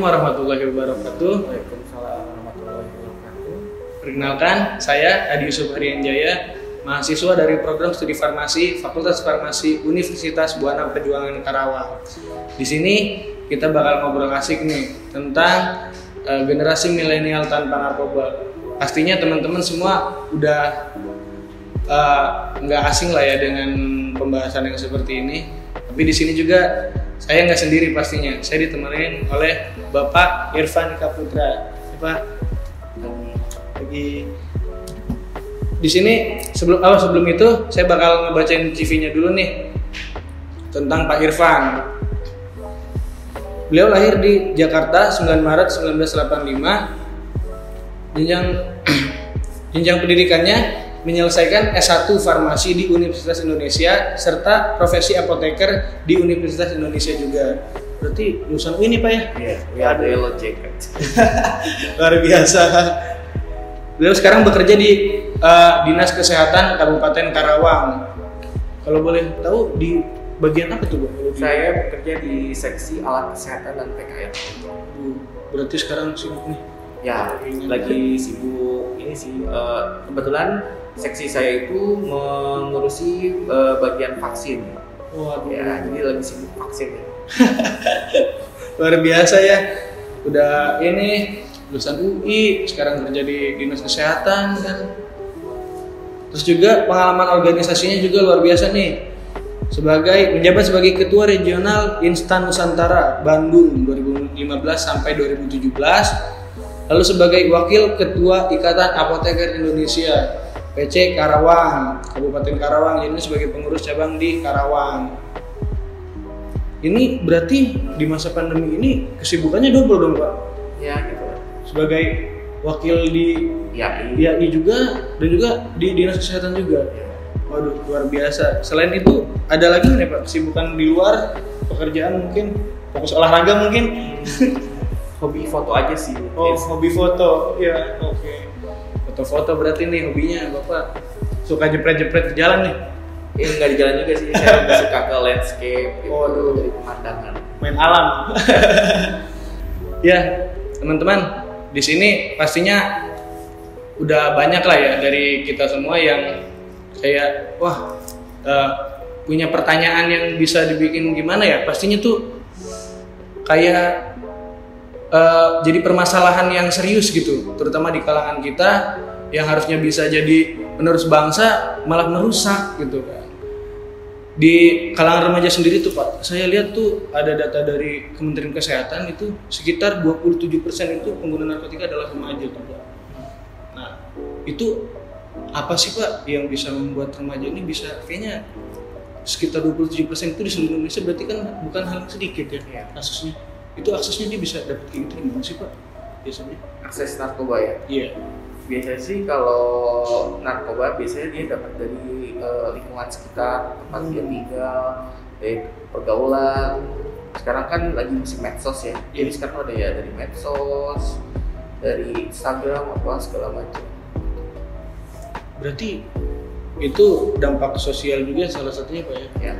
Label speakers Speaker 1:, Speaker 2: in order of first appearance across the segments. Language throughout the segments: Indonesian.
Speaker 1: warahmatullahi wabarakatuh.
Speaker 2: Waalaikumsalam warahmatullahi wabarakatuh.
Speaker 1: Perkenalkan, saya Adi Yusuf Harianjaya, mahasiswa dari program studi farmasi Fakultas Farmasi Universitas Buana Perjuangan Karawang. Di sini kita bakal ngobrol asik nih tentang generasi milenial tanpa narkoba. Pastinya teman-teman semua udah nggak asing lah ya dengan pembahasan yang seperti ini. Tapi di sini juga saya nggak sendiri pastinya. Saya ditemenin oleh Bapak Irfan Kaputra. Pak, lagi di sini sebelum itu saya bakal ngebacain CV-nya dulu nih tentang Pak Irfan. Beliau lahir di Jakarta 9 Maret 1985. Jenjang pendidikannya menyelesaikan S1 Farmasi di Universitas Indonesia serta profesi apoteker di Universitas Indonesia juga. Berarti lulusan ini Pak ya?
Speaker 2: Iya, ada yellow jacket.
Speaker 1: Luar biasa. Beliau sekarang bekerja di Dinas Kesehatan Kabupaten Karawang. Kalau boleh tahu di bagian apa tuh, Bu?
Speaker 2: Saya bekerja di seksi alat kesehatan dan PKM.
Speaker 1: Berarti sekarang sibuk nih?
Speaker 2: Ya, lagi sibuk ini sih. Kebetulan seksi saya itu mengurusi bagian vaksin.
Speaker 1: Waduh.
Speaker 2: Ya, jadi lagi sibuk vaksin.
Speaker 1: Luar biasa ya. Udah ini lulusan UI, sekarang kerja di Dinas Kesehatan kan. Terus juga pengalaman organisasinya juga luar biasa nih. Menjabat sebagai Ketua Regional Instan Nusantara Bandung 2015 sampai 2017. Lalu sebagai Wakil Ketua Ikatan Apoteker Indonesia PC Karawang, Kabupaten Karawang, jadi sebagai pengurus cabang di Karawang. Ini berarti di masa pandemi ini kesibukannya double dong Pak?
Speaker 2: Ya gitu.
Speaker 1: Sebagai wakil di IAI juga dan juga di Dinas Kesehatan juga. Waduh, luar biasa. Selain itu ada lagi nih Pak kesibukan di luar pekerjaan, mungkin fokus olahraga mungkin?
Speaker 2: Hobi foto aja sih.
Speaker 1: Oh, hobi foto. Ya, oke. Foto-foto berarti nih hobinya Bapak suka jepret-jepret di jalan nih?
Speaker 2: Nggak di jalan juga sih, saya lebih suka ke landscape gitu,
Speaker 1: Waduh.
Speaker 2: dari pemandangan.
Speaker 1: Main alam. Ya, teman-teman, di sini pastinya udah banyak lah ya dari kita semua yang kayak punya pertanyaan yang bisa dibikin gimana ya, pastinya tuh kayak jadi permasalahan yang serius gitu, terutama di kalangan kita yang harusnya bisa jadi penerus bangsa malah merusak gitu kan. Di kalangan remaja sendiri tuh Pak, saya lihat tuh ada data dari Kementerian Kesehatan itu sekitar 27% itu pengguna narkotika adalah remaja tuh Pak. Nah, itu apa sih Pak yang bisa membuat remaja ini bisa, kayaknya sekitar 27% itu di seluruh Indonesia, berarti kan bukan hal yang sedikit ya kasusnya. Itu aksesnya dia bisa dapat kayak gitu gimana sih Pak biasanya?
Speaker 2: Akses narkoba ya?
Speaker 1: Iya.
Speaker 2: Biasanya sih kalau narkoba biasanya dia dapat dari lingkungan sekitar, tempat dia tinggal, dari pergaulan. Sekarang kan lagi musim medsos ya, jadi sekarang ada ya dari medsos, dari Instagram apa segala macam.
Speaker 1: Berarti itu dampak sosial juga salah satunya Pak ya?
Speaker 2: Ya.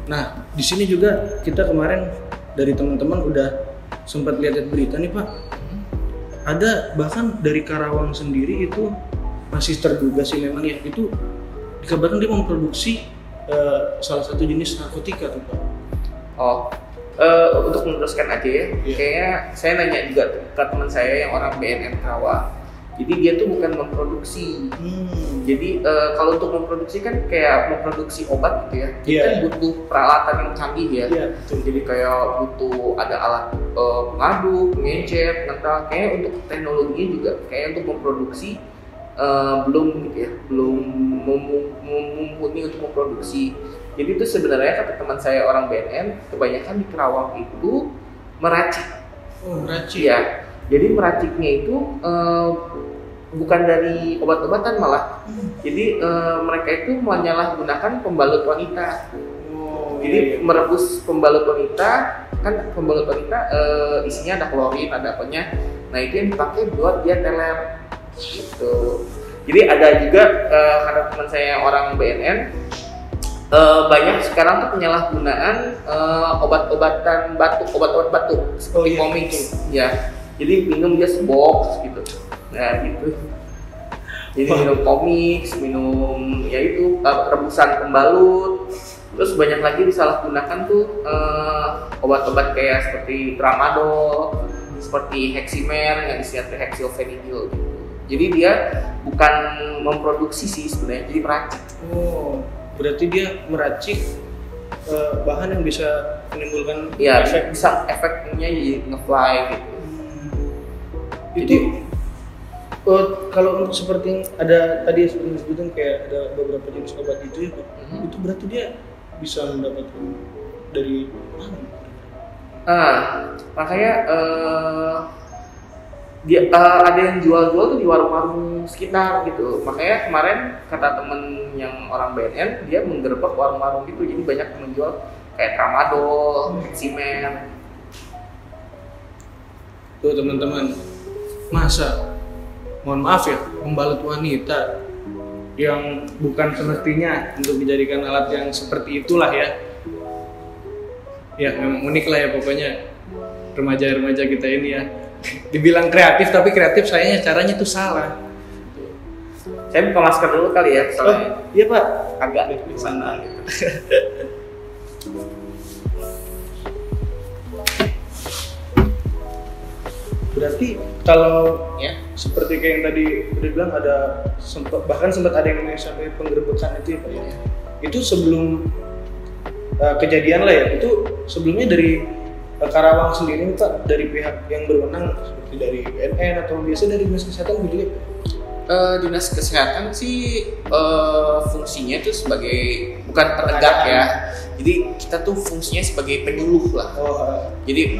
Speaker 1: Nah, di sini juga kita kemarin dari teman-teman udah sempat lihat berita nih Pak. Ada bahkan dari Karawang sendiri itu masih terduga sih memang ya, itu dikabarkan dia memproduksi salah satu jenis narkotika tuh Pak.
Speaker 2: Untuk meneruskan aja ya, kayaknya saya nanya juga ke teman saya yang orang BNN Karawang. Jadi dia tuh bukan memproduksi. Jadi kalau untuk memproduksi kan kayak memproduksi obat gitu ya. Jadi kan butuh peralatan yang canggih ya. Jadi kayak butuh ada alat pengaduk, pengencer, ngental. Kayak untuk teknologinya juga kayak untuk memproduksi belum gitu ya, belum mumpuni untuk memproduksi. Jadi itu sebenarnya kata teman saya orang BNN, kebanyakan di Karawang itu meracik.
Speaker 1: Oh, meracik.
Speaker 2: Ya. Jadi meraciknya itu bukan dari obat-obatan malah. Jadi mereka itu menyalahgunakan pembalut wanita. Jadi merebus pembalut wanita, kan pembalut wanita isinya ada klorin, ada apanya. Nah itu yang dipakai buat dia teler. Gitu. Jadi ada juga karena teman saya orang BNN, banyak sekarang tuh penyalahgunaan obat-obatan batuk, obat-obat batuk seperti Comix ya. Jadi minum dia sebox gitu. Nah gitu. Jadi minum Comix, minum ya itu rebusan pembalut. Terus banyak lagi disalahgunakan tuh obat-obat kayak seperti tramadol, seperti Heximer yang disebut hexylphenidil gitu. Jadi dia bukan memproduksi sih sebenarnya, jadi meracik.
Speaker 1: Oh, berarti dia meracik bahan yang bisa menimbulkan
Speaker 2: efek. Bisa efeknya jadi nge-fly gitu.
Speaker 1: Itu kalau untuk seperti yang ada tadi seperti disebutkan kayak ada beberapa jenis obat itu ya Pak, itu berarti dia bisa mendapatkan dari mana?
Speaker 2: Makanya dia ada yang jual-jual tuh di warung-warung sekitar gitu. Makanya kemarin kata temen yang orang BNN, dia menggerebek warung-warung gitu, jadi banyak yang menjual kayak tramadol, Heximer.
Speaker 1: Tuh teman-teman, masa mohon maaf ya, pembalut wanita yang bukan semestinya untuk dijadikan alat yang seperti itulah ya. Ya memang unik lah ya pokoknya remaja-remaja kita ini ya. Dibilang kreatif tapi kreatif sayangnya caranya tuh salah.
Speaker 2: Saya buka masker dulu kali ya, soalnya.
Speaker 1: Iya Pak,
Speaker 2: agak di sana gitu.
Speaker 1: Berarti kalau ya seperti kayak yang tadi udah bilang ada bahkan sempat ada yang namanya sampai penggerebekan itu ya Pak ya. Itu sebelum kejadian lah ya, itu sebelumnya dari Karawang sendiri Pak, dari pihak yang berwenang seperti dari BNN atau biasa dari Dinas Kesehatan gitu ya?
Speaker 2: Dinas Kesehatan sih fungsinya itu sebagai bukan penegak ya. Jadi kita tuh fungsinya sebagai penyuluh lah. Jadi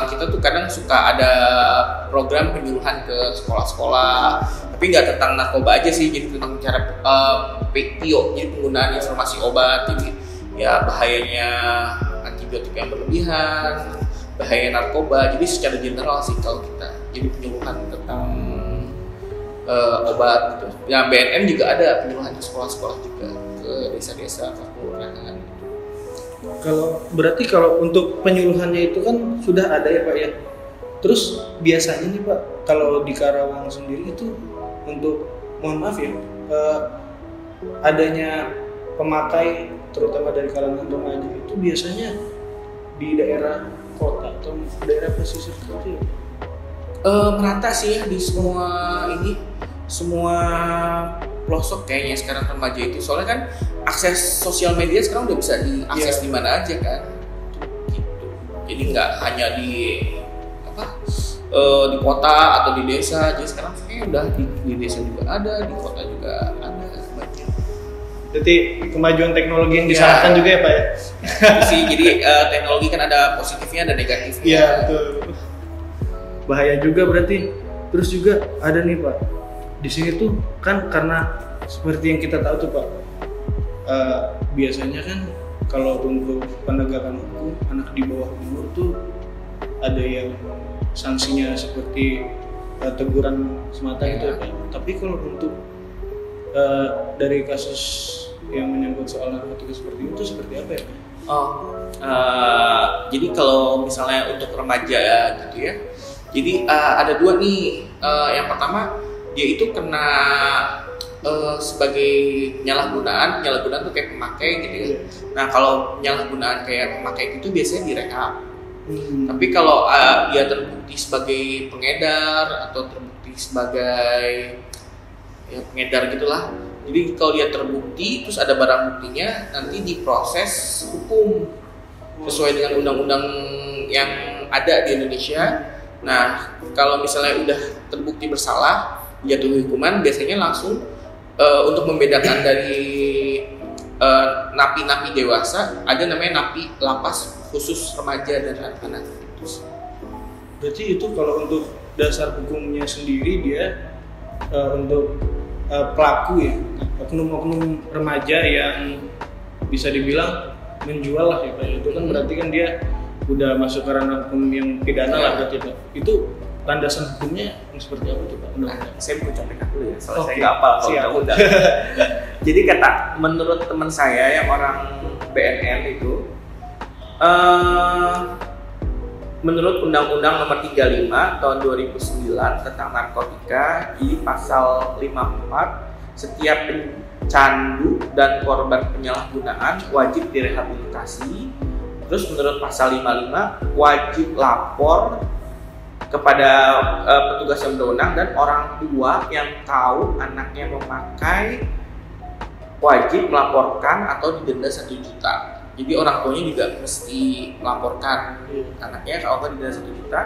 Speaker 2: kita tuh kadang suka ada program penyuluhan ke sekolah-sekolah, tapi nggak tentang narkoba aja sih, jadi tentang cara PIO, jadi penggunaan informasi obat, jadi ya bahayanya antibiotik yang berlebihan, bahaya narkoba, jadi secara general sih kalau kita jadi penyuluhan tentang obat gitu. Ya BNN juga ada penyuluhan ke sekolah-sekolah juga, ke desa-desa, ke kelurahan.
Speaker 1: Berarti kalau untuk penyuluhannya itu kan sudah ada ya Pak ya. Terus biasanya nih Pak, kalau di Karawang sendiri itu untuk mohon maaf ya, adanya pemakai terutama dari kalangan remaja itu biasanya di daerah kota atau daerah pesisir seperti itu?
Speaker 2: Merata sih ya di semua pelosok kayaknya sekarang remaja itu, soalnya kan akses sosial media sekarang udah bisa diakses di mana aja kan gitu. Jadi nggak hanya di kota atau di desa aja, sekarang kayaknya udah di desa juga ada, di kota juga ada banyak.
Speaker 1: Jadi kemajuan teknologi yang disalahkan juga ya Pak ya?
Speaker 2: Sih, jadi teknologi kan ada positifnya ada negatifnya.
Speaker 1: Iya betul. Bahaya juga berarti. Terus juga ada nih Pak, di sini tuh kan karena seperti yang kita tahu tuh Pak, biasanya kan kalau untuk penegakan hukum anak di bawah umur tuh ada yang sanksinya seperti teguran semata gitu ya Pak. Tapi kalau untuk dari kasus yang menyangkut soal narkotika seperti itu seperti apa ya Pak?
Speaker 2: Jadi kalau misalnya untuk remaja ya gitu ya, jadi ada dua nih. Yang pertama dia itu kena sebagai penyalahgunaan tuh kayak pemakai gitu ya. Nah kalau penyalahgunaan kayak pemakai itu biasanya direhab. Tapi kalau dia terbukti sebagai pengedar atau terbukti sebagai ya pengedar gitulah. Jadi kalau dia terbukti terus ada barang buktinya, nanti diproses hukum sesuai dengan undang-undang yang ada di Indonesia. Nah kalau misalnya udah terbukti bersalah, jatuh hukuman, biasanya langsung untuk membedakan dari napi-napi dewasa, ada namanya napi lapas khusus remaja dan anak-anak.
Speaker 1: Berarti itu kalau untuk dasar hukumnya sendiri dia untuk pelaku ya, oknum-oknum remaja yang bisa dibilang menjual lah ya Pak. Itu kan berarti kan dia udah masuk ke ranah hukum yang pidana lah berarti Pak. Itu landasan hukumnya yang seperti apa tuh Pak?
Speaker 2: Nah, saya mau contohkan dulu ya, soalnya saya nggak hafal kalau undang-undang. Jadi menurut teman saya yang orang BNN itu, menurut Undang-Undang Nomor 35 Tahun 2009 tentang narkotika, di pasal 54, setiap pencandu dan korban penyalahgunaan wajib direhabilitasi. Terus menurut pasal 55 wajib lapor kepada petugas yang berwenang, dan orang tua yang tahu anaknya memakai wajib melaporkan atau didenda 1 juta. Jadi orang tuanya juga mesti melaporkan anaknya kalau nggak didenda 1 juta.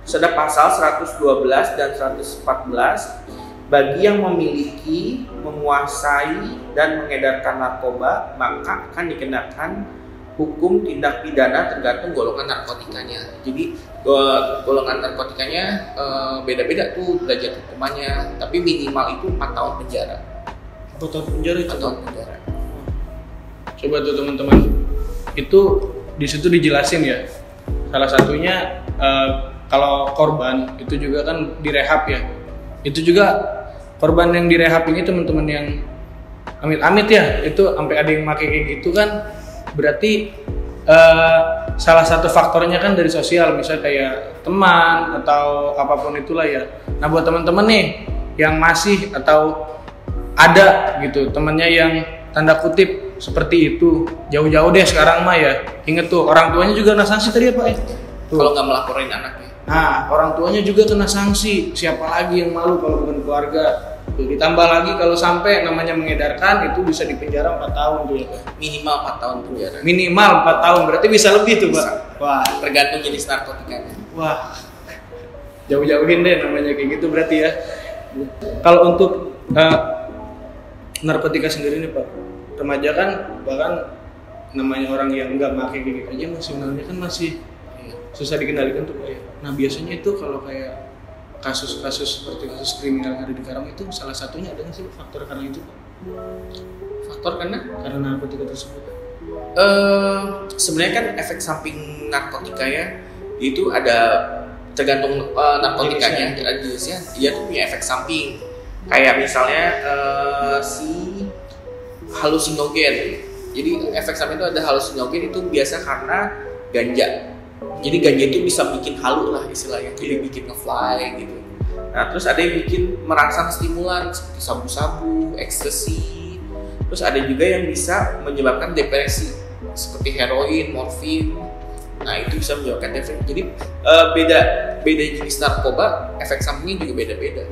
Speaker 2: Terus ada pasal 112 dan 114, bagi yang memiliki, menguasai, dan mengedarkan narkoba maka akan dikenakan hukum tindak pidana tergantung golongan narkotikanya. Jadi golongan narkotikanya beda-beda tuh derajat hukumannya, tapi minimal itu 4 tahun penjara.
Speaker 1: 4 tahun penjara itu?
Speaker 2: 4 tahun penjara.
Speaker 1: Coba tuh teman-teman, itu di situ dijelasin ya. Salah satunya kalau korban itu juga kan direhab ya. Itu juga korban yang direhab ini teman-teman yang amit-amit ya, itu sampai ada yang pakai kayak gitu kan, berarti salah satu faktornya kan dari sosial, misalnya kayak teman atau apapun itulah ya. Nah buat teman-teman nih yang masih atau ada gitu temannya yang tanda kutip seperti itu, jauh-jauh deh sekarang mah ya. Ingat tuh orang tuanya juga kena sanksi tadi ya Pak ya.
Speaker 2: Kalau nggak melaporin anaknya.
Speaker 1: Nah orang tuanya juga kena sanksi. Siapa lagi yang malu kalau bukan keluarga? Tuh, ditambah lagi kalau sampai namanya mengedarkan itu bisa dipenjara 4 tahun tuh ya Pak.
Speaker 2: Minimal 4 tahun penjara.
Speaker 1: Minimal 4 tahun, berarti bisa lebih tuh Pak. Wah,
Speaker 2: tergantung jenis narkotikanya.
Speaker 1: Wah, jauh-jauhin deh namanya kayak gitu berarti ya. Kalau untuk narkotika sendiri nih Pak, remaja kan bahkan namanya orang yang nggak pakai kayak gitu aja masih sebenarnya kan masih susah dikendalikan tuh Pak ya. Nah biasanya itu kalau kayak kasus-kasus seperti kasus kriminal yang ada di Karawang itu salah satunya ada nggak sih faktor karena itu Pak?
Speaker 2: Faktor karena
Speaker 1: narkotika tersebut?
Speaker 2: Sebenarnya kan efek samping narkotika ya itu ada tergantung narkotikanya, jenisnya dia tuh punya efek samping. Kayak misalnya si halusinogen. Jadi efek samping itu ada halusinogen, itu biasa karena ganja. Jadi ganja itu bisa bikin halu lah istilahnya, jadi bikin nge-fly gitu. Nah terus ada yang bikin merangsang stimulan seperti sabu-sabu, ekstasi. Terus ada juga yang bisa menyebabkan depresi seperti heroin, morfin. Nah itu bisa menyebabkan depresi. Jadi beda jenis narkoba, efek sampingnya juga beda-beda.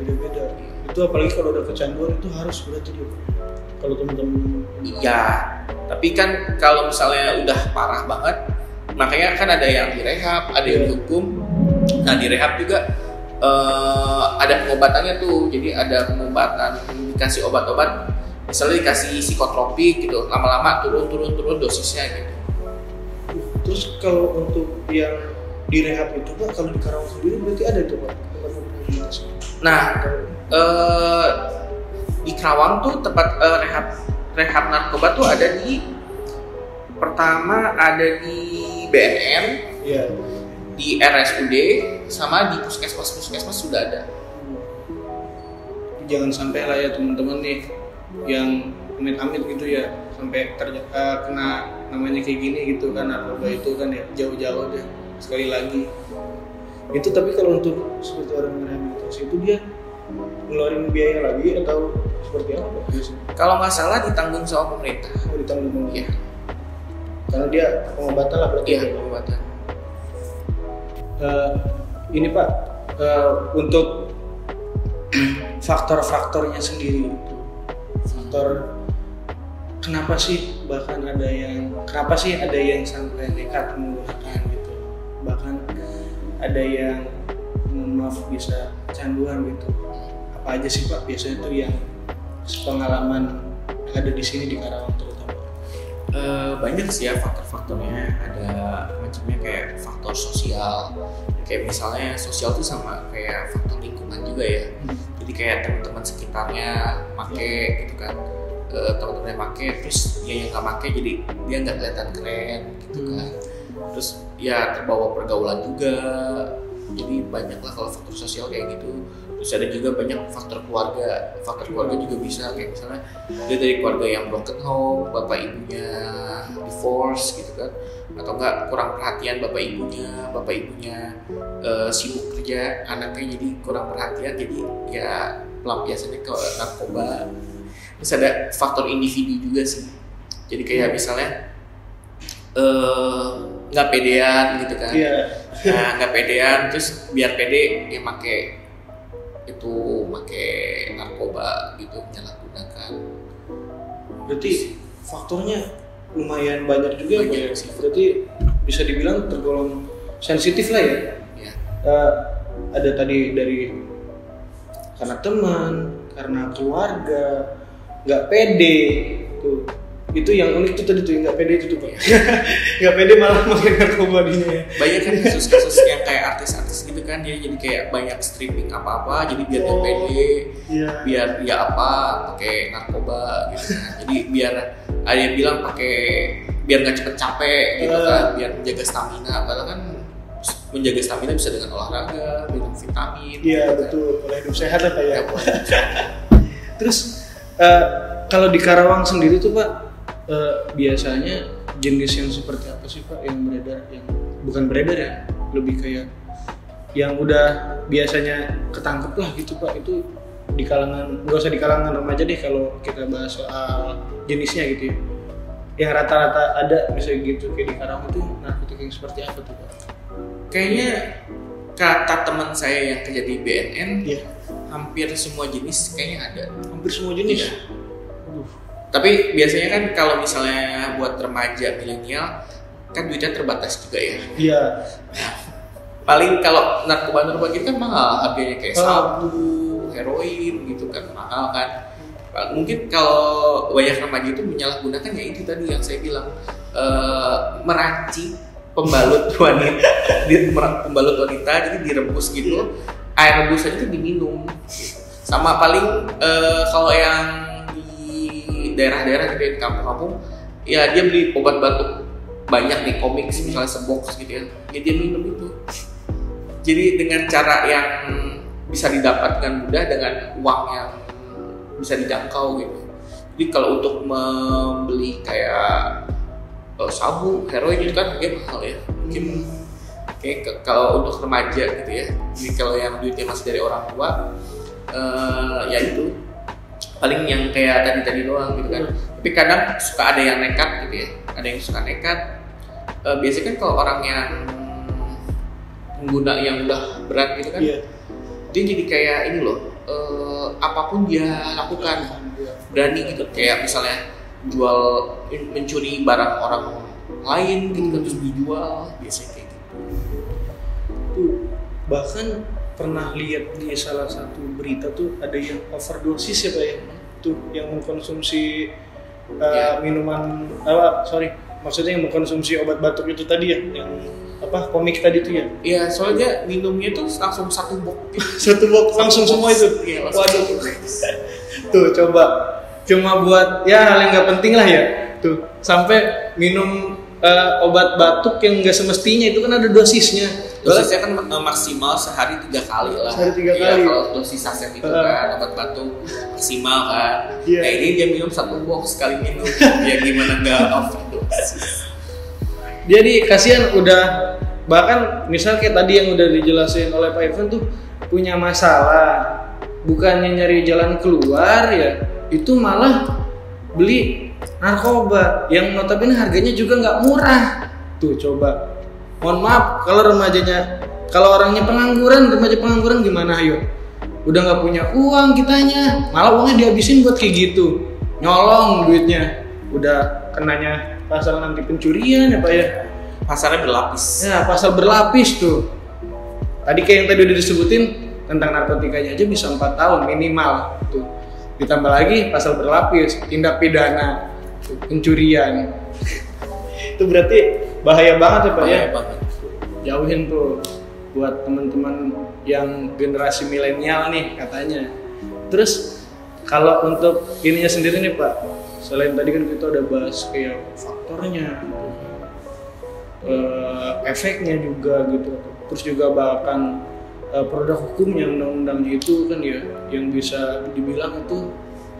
Speaker 1: Itu apalagi kalau udah kecanduan itu harus berarti juga. Kalau teman-teman.
Speaker 2: Iya. Tapi kan kalau misalnya udah parah banget, makanya kan ada yang direhab, ada yang dihukum. Nah di rehab juga ada pengobatannya tuh. Jadi ada pengobatan, dikasih obat-obat, misalnya dikasih psikotropik gitu, lama-lama turun dosisnya gitu.
Speaker 1: Terus kalau untuk yang di rehab itu Pak, kalau di Karawang sendiri berarti ada itu Pak?
Speaker 2: Nah di Karawang tuh tempat rehab narkoba tuh ada pertama ada di BNN, di RSUD, sama di puskesmas sudah ada.
Speaker 1: Jangan sampai lah ya teman-teman nih yang amit-amit gitu ya sampai kena namanya kayak gini gitu kan, narkoba itu kan ya, jauh-jauh deh. Sekali lagi itu, tapi kalau untuk seperti orang rehabilitasi itu dia ngeluarin biaya lagi atau seperti apa biasanya?
Speaker 2: Kalau nggak salah ditanggung sama pemerintah.
Speaker 1: Oh, ditanggung
Speaker 2: ya.
Speaker 1: Karena dia pengobatan lah berarti.
Speaker 2: Iya, pengobatan.
Speaker 1: Ini Pak, untuk faktor-faktornya sendiri itu, faktor kenapa sih ada yang sampai nekat menggunakan gitu, bahkan ada yang maaf bisa canduan gitu. Apa aja sih Pak biasanya tuh yang pengalaman ada di sini di Karawang terutama?
Speaker 2: Banyak sih ya faktor-faktornya. Ada macamnya kayak faktor sosial, kayak misalnya sosial tuh sama kayak faktor lingkungan juga ya. Jadi kayak teman-teman sekitarnya make gitu kan, teman-temannya make, terus dia yang nggak make jadi dia nggak kelihatan keren gitu kan. Terus ya terbawa pergaulan juga, Jadi banyaklah kalau faktor sosial kayak gitu. Terus ada juga banyak faktor keluarga. Faktor keluarga juga bisa kayak misalnya dia dari keluarga yang broken home, bapak ibunya divorce gitu kan, atau enggak kurang perhatian bapak ibunya sibuk kerja, anaknya jadi kurang perhatian, jadi ya pelampiasannya ke narkoba. Terus ada faktor individu juga sih. Jadi kayak misalnya nggak pedean gitu kan. Nah, nggak pedean, terus biar pede ya make narkoba gitu, menyalahgunakan.
Speaker 1: Berarti faktornya lumayan banyak juga ya. Berarti bisa dibilang tergolong sensitif lah ya. Ada tadi dari karena teman, karena keluarga, nggak pede tuh. Itu yang unik tuh tadi tuh, nggak pede itu tuh Pak. Nggak pede malah makin narkoba dia ya.
Speaker 2: Banyak kan kasus-kasus yang kayak artis-artis gitu kan, dia jadi kayak banyak streaming apa-apa, jadi biar dia pede, biar dia apa pakai narkoba gitu kan. Jadi biar ada yang bilang pakai biar nggak cepet capek gitu kan, biar menjaga stamina. Padahal kan menjaga stamina bisa dengan olahraga, minum vitamin.
Speaker 1: Iya gitu betul, pola hidup sehat lah Pak ya. Terus kalau di Karawang sendiri tuh Pak, biasanya jenis yang seperti apa sih Pak yang beredar, yang bukan beredar ya, lebih kayak yang udah biasanya ketangkep lah gitu Pak, itu di kalangan, nggak usah di kalangan remaja deh kalau kita bahas soal jenisnya gitu ya, yang rata-rata ada misalnya gitu kayak di Karawang itu narkotika yang seperti apa tuh Pak?
Speaker 2: Kayaknya kata teman saya yang kerja di BNN, hampir semua jenis kayaknya ada. Hampir semua jenis? Iya. Tapi biasanya kan kalau misalnya buat remaja milenial kan duitnya terbatas juga ya.
Speaker 1: Iya.
Speaker 2: Nah, paling kalau narkoba gitu kan mahal harganya, kayak sabu, heroin gitu kan mahal kan. Mungkin kalau banyak remaja itu menyalahgunakan ya itu tadi yang saya bilang, merancik pembalut wanita jadi direbus gitu, air rebusan itu diminum. Sama paling kalau yang daerah-daerah gitu, di kampung-kampung ya dia beli obat batuk banyak nih, komik misalnya sebox gitu ya, dia minum itu. Jadi dengan cara yang bisa didapatkan mudah dengan uang yang bisa dijangkau gitu. Jadi kalau untuk membeli kayak sabu, heroin itu kan mungkin mahal ya, mungkin kayak kalau untuk remaja gitu ya. Jadi kalau yang duitnya masih dari orang tua, ya itu paling yang kayak tadi doang gitu kan. Tapi kadang suka ada yang nekat gitu ya, ada yang suka nekat. Biasanya kan kalau orang yang pengguna yang udah berat gitu kan, dia jadi kayak ini loh, apapun dia lakukan, berani gitu, kayak misalnya mencuri barang orang lain gitu kan, terus dijual, biasanya kayak gitu.
Speaker 1: Tuh, bahkan pernah lihat di salah satu berita tuh ada yang overdosis ya Pak ya, tuh yang mengkonsumsi maksudnya yang mengkonsumsi obat batuk itu tadi ya, yang komik tadi tuh ya.
Speaker 2: Iya, soalnya minumnya tuh langsung satu box gitu.
Speaker 1: Satu box langsung semua itu.
Speaker 2: Iya,
Speaker 1: waduh. Tuh coba cuma buat ya hal yang nggak penting lah ya, tuh sampai minum obat batuk yang nggak semestinya, itu kan ada dosisnya.
Speaker 2: Dosisnya kan maksimal sehari 3 kali lah.
Speaker 1: Sehari 3 kali.
Speaker 2: Kalau dosis saset itu kan obat batuk maksimal kan. Nah ini dia minum 1 box sekali minum. Ya gimana nggak overdosis.
Speaker 1: Jadi kasihan, udah bahkan misal kayak tadi yang udah dijelasin oleh Pak Irfan tuh punya masalah, bukannya nyari jalan keluar ya, itu malah beli narkoba yang notabene harganya juga nggak murah. Tuh coba. Mohon maaf kalau orangnya remaja pengangguran gimana ayo? Udah nggak punya uang kitanya, malah uangnya dihabisin buat kayak gitu, nyolong duitnya. Udah kenanya pasal nanti pencurian ya Pak ya.
Speaker 2: Pasarnya berlapis.
Speaker 1: Ya pasal berlapis tuh. Tadi kayak yang tadi udah disebutin tentang narkotikanya aja bisa 4 tahun minimal tuh. Ditambah lagi pasal berlapis, tindak pidana, pencurian. Itu berarti bahaya banget ya Pak ya. Jauhin tuh buat teman-teman yang generasi milenial nih katanya. Terus kalau untuk ininya sendiri nih Pak, selain tadi kan kita udah bahas kayak faktornya, efeknya juga gitu, terus juga bahkan produk hukumnya, undang-undangnya itu kan ya yang bisa dibilang itu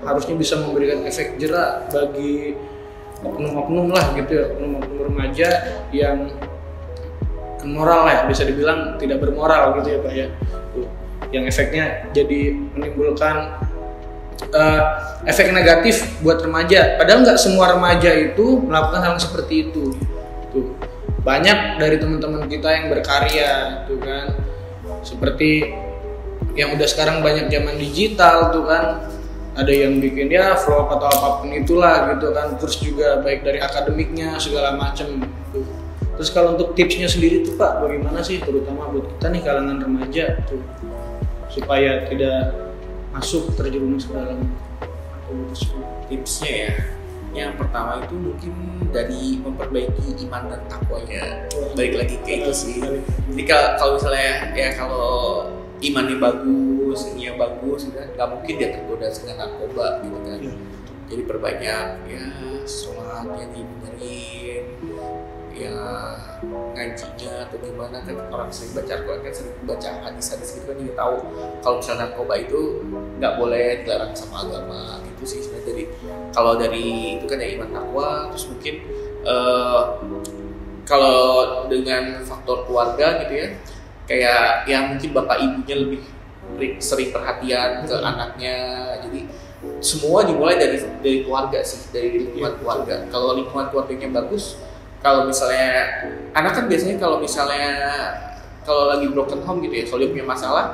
Speaker 1: harusnya bisa memberikan efek jerak bagi oknum-oknum lah gitu ya, oknum-oknum remaja yang moral ya, bisa dibilang tidak bermoral gitu ya Pak ya, yang efeknya jadi menimbulkan efek negatif buat remaja, padahal nggak semua remaja itu melakukan hal seperti itu. Tuh, banyak dari teman-teman kita yang berkarya tuh kan, seperti yang udah sekarang banyak zaman digital tuh kan, ada yang bikin ya vlog atau apapun itulah gitu kan, terus juga baik dari akademiknya segala macam tuh. Terus kalau untuk tipsnya sendiri tuh Pak, bagaimana sih terutama buat kita nih kalangan remaja tuh supaya tidak masuk terjerumus ke dalam
Speaker 2: tipsnya ya, yang pertama itu mungkin dari memperbaiki iman dan takwanya. Balik lagi ke itu sih. Jadi kalau misalnya ya kalau imannya bagus, niatnya bagus, nggak mungkin dia tergoda dengan narkoba gitu kan. Jadi perbanyak ya sholatnya dibenerin, ya ngajinya atau gimana kan, orang sering baca Al-Quran kan, sering baca hadis-hadis gitu kan, juga tahu kalau misalnya narkoba itu nggak boleh, dilarang sama agama gitu sih sebenarnya. Jadi kalau dari itu kan ya iman takwa, terus mungkin kalau dengan faktor keluarga gitu ya, kayak yang mungkin bapak ibunya lebih sering perhatian ke anaknya. Jadi semua dimulai dari keluarga sih, dari lingkungan keluarga. Kalau lingkungan keluarganya bagus, kalau misalnya anak kan biasanya kalau lagi broken home gitu ya, kalau dia punya masalah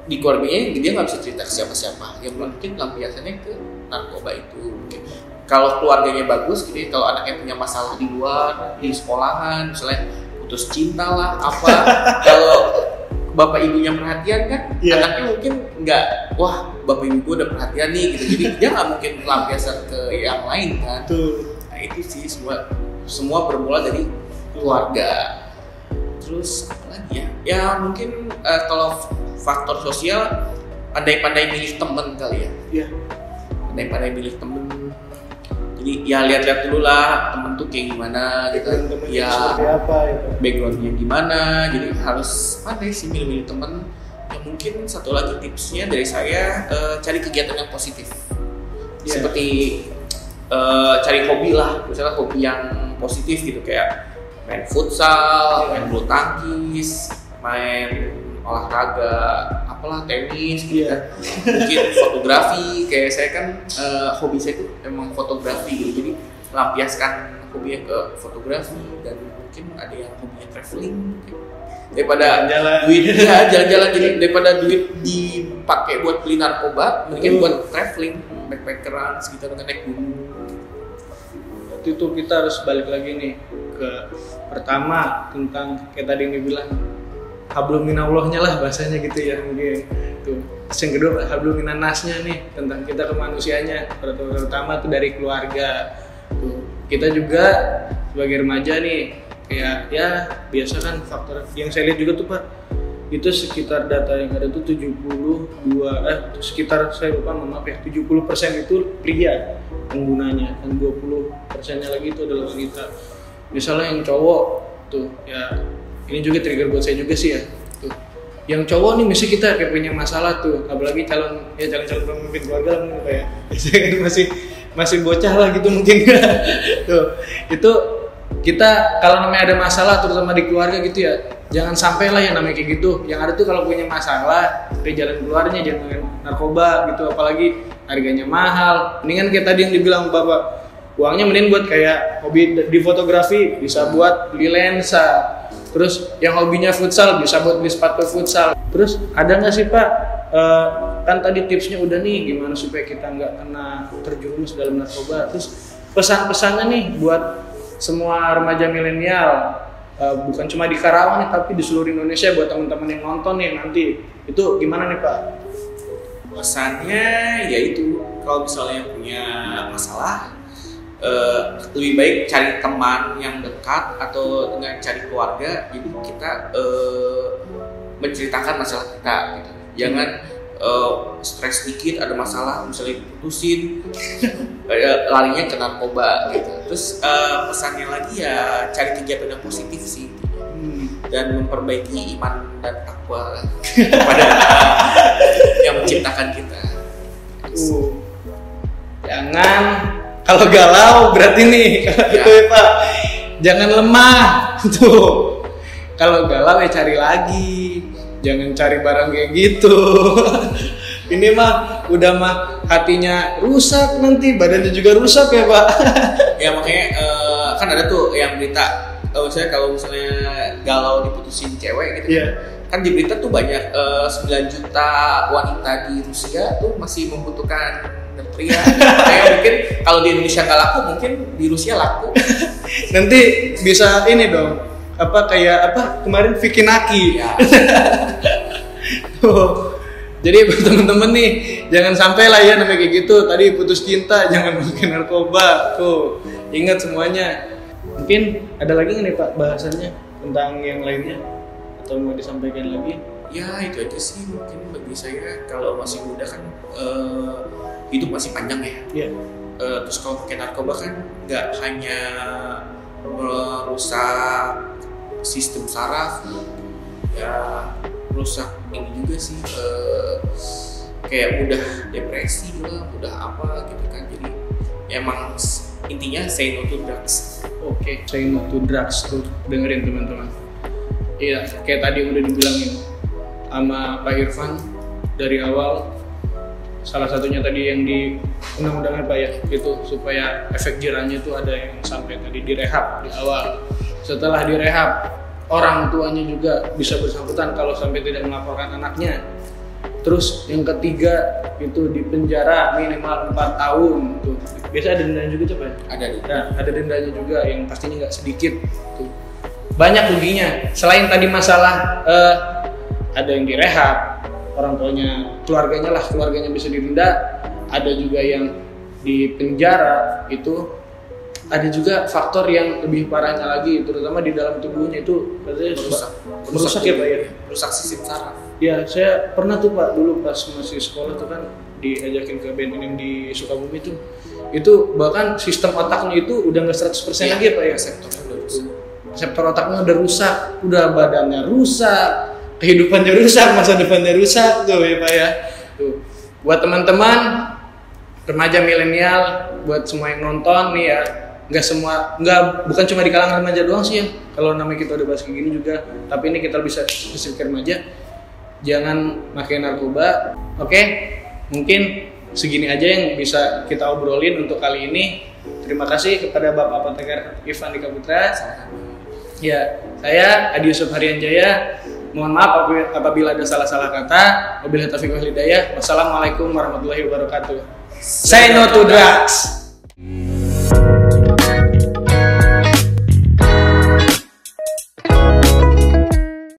Speaker 2: di keluarganya, dia nggak bisa cerita ke siapa-siapa, yang mungkin lampiasannya ke narkoba itu. Kalau keluarganya bagus gitu ya, kalau anaknya punya masalah di luar, di sekolahan misalnya putus cinta lah apa, kalau bapak ibunya perhatian kan, anaknya mungkin nggak, wah bapak ibu gue udah perhatian nih gitu, jadi dia nggak mungkin lampiasan ke yang lain kan. Nah itu sih semua bermula dari keluarga. Terus apa lagi ya? Ya mungkin kalau faktor sosial, pandai-pandai milih temen kali ya. Iya. Pandai-pandai milih temen. Jadi ya lihat-lihat dulu lah temen tuh kayak gimana gitu. Ya backgroundnya gimana. Jadi harus pandai sih milih-milih temen. Yang mungkin satu lagi tipsnya dari saya, cari kegiatan yang positif. Seperti cari hobi lah, misalnya hobi yang positif gitu, kayak main futsal, main bulu tangkis, main olahraga, apalah tenis gitu kan. Mungkin fotografi, kayak saya kan hobi saya itu emang fotografi gitu, jadi lampiaskan hobinya ke fotografi. Dan mungkin ada yang hobinya traveling gitu. Daripada duitnya jalan-jalan, jadi daripada duit dipakai buat beli narkoba, mendingan buat traveling, backpackeran sekitar dengan naik gunung.
Speaker 1: Itu kita harus balik lagi nih ke pertama tentang kayak tadi yang dibilang hablum minallahnya lah bahasanya gitu ya mungkin tuh. Terus yang kedua hablum minannasnya nih, tentang kita kemanusiaannya, terutama tuh dari keluarga tuh. Kita juga sebagai remaja nih kayak ya biasa kan faktor yang saya lihat juga tuh Pak, itu sekitar data yang ada tuh 72 saya lupa maaf ya, 70% itu pria penggunanya, dan 20%-nya lagi itu adalah wanita. Misalnya yang cowok tuh ya, ini juga trigger buat saya juga sih ya tuh. Yang cowok nih mesti kita kayak punya masalah tuh, apalagi calon pemimpin keluarga mungkin kayak saya masih bocah lah gitu mungkin. Tuh itu kita kalau namanya ada masalah terutama di keluarga gitu ya, jangan sampai lah yang namanya kayak gitu. Yang ada tuh kalau punya masalah, dari jalan keluarnya jangan narkoba gitu, apalagi harganya mahal. Mendingan kayak tadi yang dibilang Bapak, uangnya mending buat kayak hobi di fotografi, bisa buat beli lensa. Terus yang hobinya futsal bisa buat beli sepatu futsal. Terus ada nggak sih Pak, kan tadi tipsnya udah nih gimana supaya kita nggak kena terjerumus dalam narkoba. Terus pesan-pesannya nih buat semua remaja milenial, bukan cuma di Karawang nih, tapi di seluruh Indonesia, buat teman-teman yang nonton nih nanti, itu gimana nih Pak?
Speaker 2: Pesannya yaitu kalau misalnya punya masalah, lebih baik cari teman yang dekat atau dengan cari keluarga. Jadi kita menceritakan masalah kita gitu. Jangan stres dikit ada masalah misalnya diputusin, larinya ke narkoba gitu. Terus pesannya lagi ya cari kegiatan yang positif sih. dan memperbaiki iman dan takwa kepada yang menciptakan kita.
Speaker 1: Jangan kalau galau berarti nih itu ya Pak, jangan lemah tuh. Kalau galau ya cari lagi, jangan cari barang kayak gitu. Ini mah udah mah hatinya rusak, nanti badannya juga rusak ya Pak.
Speaker 2: Ya makanya kan ada tuh yang berita, misalnya kalau misalnya galau diputusin cewek gitu. Kan di berita tuh banyak 9 juta wanita di Rusia tuh masih membutuhkan pria. Kayak mungkin kalau di Indonesia nggak laku, mungkin di Rusia laku.
Speaker 1: Nanti bisa ini dong, kayak kemarin Vicky Naki.
Speaker 2: Ya.
Speaker 1: Jadi buat temen-temen nih, jangan sampai lah ya namanya kayak gitu. Tadi putus cinta, jangan pakai narkoba. Tuh, ingat semuanya. Mungkin ada lagi nggak nih Pak bahasannya tentang yang lainnya? Atau mau disampaikan lagi?
Speaker 2: Ya itu aja sih mungkin bagi saya. Kalau masih muda kan hidup masih panjang ya.
Speaker 1: Iya.
Speaker 2: Terus kalau pakai narkoba kan nggak hanya merusak sistem saraf, ya merusak ini juga sih, kayak mudah depresi lah, mudah apa gitu kan. Jadi emang intinya say no to drugs.
Speaker 1: Oke, say no to drugs tuh, dengerin teman-teman. Iya, kayak tadi udah dibilangin sama Pak Irfan dari awal. Salah satunya tadi yang di undang-undangnya Pak ya, itu supaya efek jerahnya itu ada yang sampai tadi direhab di awal. Setelah direhab, orang tuanya juga bisa bersangkutan kalau sampai tidak melaporkan anaknya. Terus yang ketiga itu di penjara minimal 4 tahun tuh. Biasa ada dendanya juga coba? Ada dendanya juga yang pastinya nggak sedikit tuh. Banyak ruginya. Selain tadi masalah ada yang direhab, orang tuanya, keluarganya bisa didenda, ada juga yang di penjara itu. Ada juga faktor yang lebih parahnya lagi, terutama di dalam tubuhnya itu merusak ya Pak ya?
Speaker 2: Merusak sistem saraf.
Speaker 1: Ya, saya pernah tuh Pak dulu pas masih sekolah tuh kan diajakin ke BNN di Sukabumi tuh. Itu bahkan sistem otaknya itu udah nggak 100% lagi ya Pak ya? Reseptor otaknya udah rusak, udah badannya rusak, kehidupannya rusak, masa depannya rusak tuh ya Pak ya. Tuh. Buat teman-teman remaja milenial, buat semua yang nonton nih ya, bukan cuma di kalangan remaja doang sih ya. Kalau namanya kita udah bahas kayak gini juga, tapi ini kita bisa spesifik remaja. Jangan pakai narkoba. Oke, mungkin segini aja yang bisa kita obrolin untuk kali ini. Terima kasih kepada Bapak Apoteker Ivan Dika Putra. Ya, saya Adi Yusuf Haryanjaya. Mohon maaf apabila ada salah-salah kata. Wabillahi taufiq wal hidayah. Wassalamualaikum warahmatullahi wabarakatuh. Say no to drugs.